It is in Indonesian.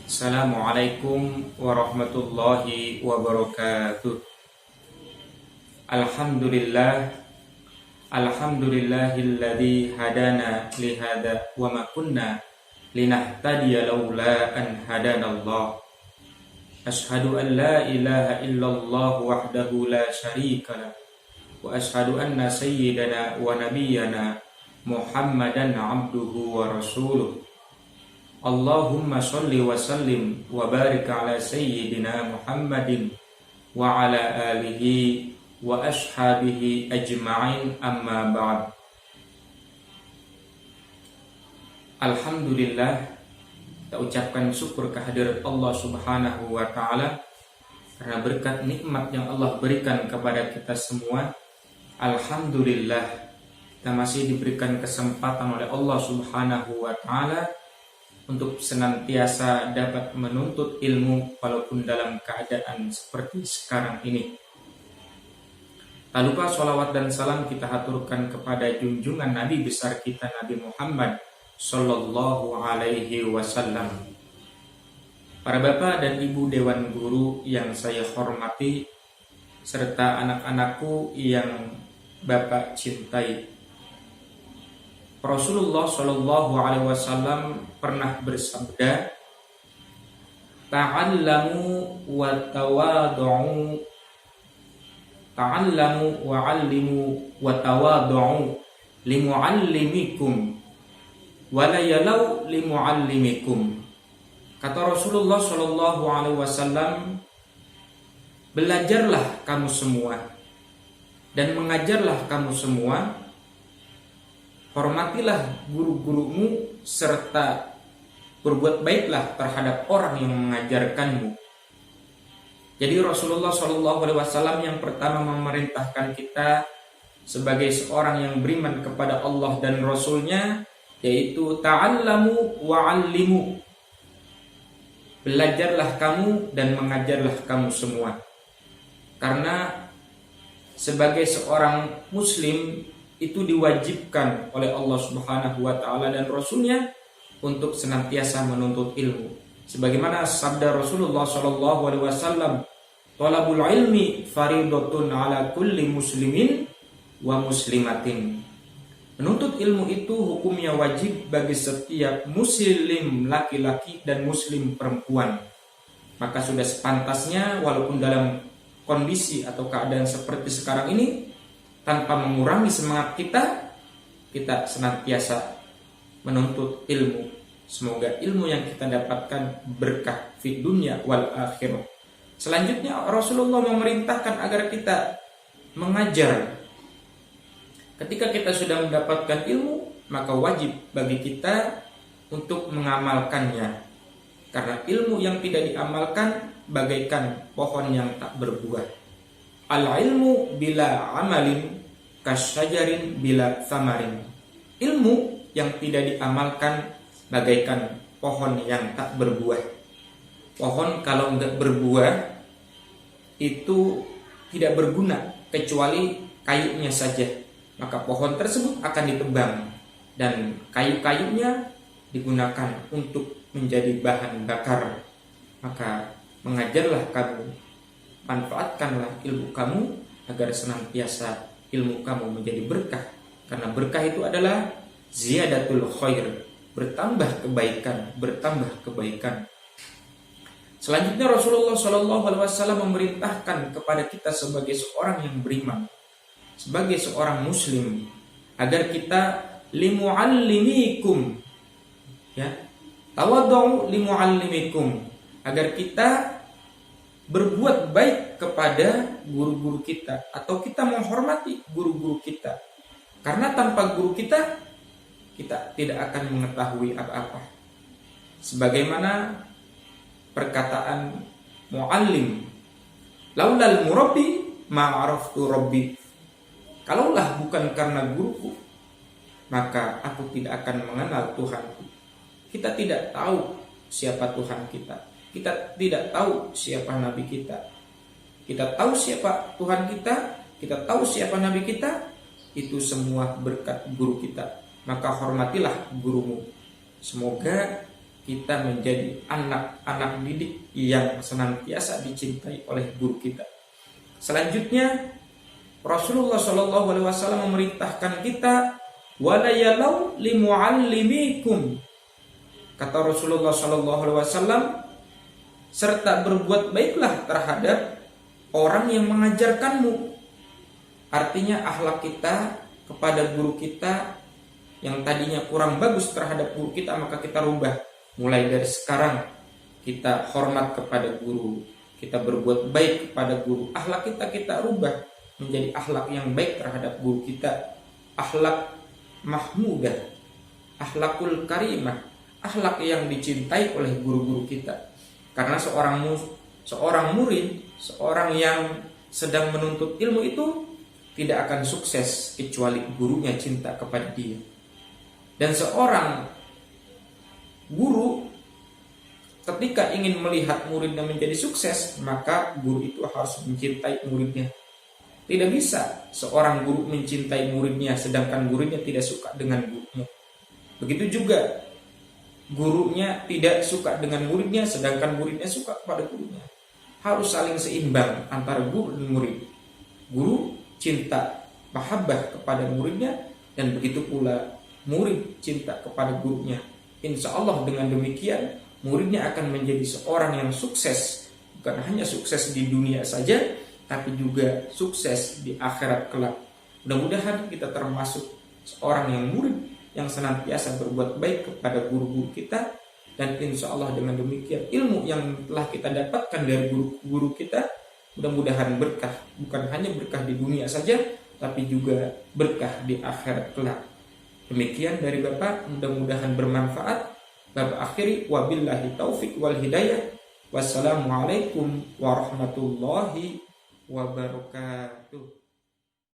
Assalamualaikum warahmatullahi wabarakatuh. Alhamdulillah, alhamdulillahilladzi hadana lihada wa ma kunna linahtadiya laula an hadanallah. Ashhadu an la ilaha illallah wahdahu la syarika lah wa ashhadu anna sayyidana wa nabiyyana Muhammadan abduhu wa rasuluh. Allahumma sholli wa sallim wa barik ala sayyidina Muhammadin wa ala alihi wa ashabihi ajma'in, amma ba'd. Alhamdulillah, kita ucapkan syukur kehadirat Allah subhanahu wa ta'ala karena berkat nikmat yang Allah berikan kepada kita semua. Alhamdulillah, kita masih diberikan kesempatan oleh Allah subhanahu wa ta'ala untuk senantiasa dapat menuntut ilmu walaupun dalam keadaan seperti sekarang ini. Tak lupa sholawat dan salam kita haturkan kepada junjungan Nabi besar kita, Nabi Muhammad Sallallahu Alaihi Wasallam. Para bapak dan ibu dewan guru yang saya hormati, serta anak-anakku yang bapak cintai, Rasulullah Shallallahu Alaihi Wasallam pernah bersabda, "Ta'allamu wa tawadu'u, ta'allamu wa 'allimu wa tawadu'u limu'allimikum wa la yalau limu'allimikum." Kata Rasulullah Shallallahu Alaihi Wasallam, belajarlah kamu semua dan mengajarlah kamu semua. Hormatilah guru-gurumu serta berbuat baiklah terhadap orang yang mengajarkanmu. Jadi Rasulullah Shallallahu Alaihi Wasallam yang pertama memerintahkan kita sebagai seorang yang beriman kepada Allah dan Rasulnya, yaitu ta'allamu wa 'allimu. Belajarlah kamu dan mengajarlah kamu semua. Karena sebagai seorang muslim itu diwajibkan oleh Allah Subhanahu wa taala dan Rasulnya untuk senantiasa menuntut ilmu. Sebagaimana sabda Rasulullah sallallahu alaihi wasallam, "Thalabul ilmi faridatun ala kulli muslimin wa muslimatin." Menuntut ilmu itu hukumnya wajib bagi setiap muslim laki-laki dan muslim perempuan. Maka sudah sepantasnya walaupun dalam kondisi atau keadaan seperti sekarang ini, tanpa mengurangi semangat kita senantiasa menuntut ilmu. Semoga ilmu yang kita dapatkan berkah fid dunya wal akhirah. Selanjutnya Rasulullah memerintahkan agar kita mengajar. Ketika kita sudah mendapatkan ilmu, maka wajib bagi kita untuk mengamalkannya. Karena ilmu yang tidak diamalkan bagaikan pohon yang tak berbuah. Al-ilmu bila amalin kasyajarin bila thamarin. Ilmu yang tidak diamalkan bagaikan pohon yang tak berbuah. Pohon kalau enggak berbuah itu tidak berguna kecuali kayunya saja. Maka pohon tersebut akan ditebang dan kayu-kayunya digunakan untuk menjadi bahan bakar. Maka mengajarlah kamu, manfaatkanlah ilmu kamu agar senantiasa ilmu kamu menjadi berkah. Karena berkah itu adalah ziyadatul khair, bertambah kebaikan, bertambah kebaikan. Selanjutnya Rasulullah Shallallahu Alaihi Wasallam memerintahkan kepada kita sebagai seorang yang beriman, sebagai seorang muslim, agar kita limu'allimikum, ya, tawaddu limu'allimikum, agar kita berbuat baik kepada guru-guru kita atau kita menghormati guru-guru kita. Karena tanpa guru kita tidak akan mengetahui apa-apa. Sebagaimana perkataan muallim, laulal murabbi ma'araftu rabbi. Kalaulah bukan karena guruku, maka aku tidak akan mengenal Tuhanku. Kita tidak tahu siapa Tuhan kita. Kita tidak tahu siapa Nabi kita. Kita tahu siapa Tuhan kita tahu siapa Nabi kita. Itu semua berkat guru kita. Maka hormatilah gurumu. Semoga kita menjadi anak-anak didik yang senantiasa dicintai oleh guru kita. Selanjutnya, Rasulullah Shallallahu Alaihi Wasallam memerintahkan kita, wala yalau limuallimikum. Kata Rasulullah Shallallahu Alaihi Wasallam, serta berbuat baiklah terhadap orang yang mengajarkanmu. Artinya akhlak kita kepada guru kita yang tadinya kurang bagus terhadap guru kita, maka kita rubah. Mulai dari sekarang kita hormat kepada guru, kita berbuat baik kepada guru. Akhlak kita rubah menjadi akhlak yang baik terhadap guru kita. Akhlak mahmudah, akhlakul karimah, akhlak yang dicintai oleh guru-guru kita. Karena seorang murid, seorang yang sedang menuntut ilmu itu tidak akan sukses kecuali gurunya cinta kepada dia. Dan seorang guru ketika ingin melihat muridnya menjadi sukses, maka guru itu harus mencintai muridnya. Tidak bisa seorang guru mencintai muridnya sedangkan gurunya tidak suka dengan gurunya. Begitu juga gurunya tidak suka dengan muridnya sedangkan muridnya suka kepada gurunya. Harus saling seimbang antara guru dan murid. Guru cinta mahabbah kepada muridnya, dan begitu pula murid cinta kepada gurunya. Insya Allah dengan demikian muridnya akan menjadi seorang yang sukses, bukan hanya sukses di dunia saja, tapi juga sukses di akhirat kelak. Mudah-mudahan kita termasuk seorang yang murid yang senantiasa berbuat baik kepada guru-guru kita, dan insya Allah dengan demikian ilmu yang telah kita dapatkan dari guru-guru kita mudah-mudahan berkah, bukan hanya berkah di dunia saja, tapi juga berkah di akhirat kelak. Demikian dari Bapak, mudah-mudahan bermanfaat. Bapak akhiri, wabillahi taufik wal hidayah. Wassalamualaikum warahmatullahi wabarakatuh.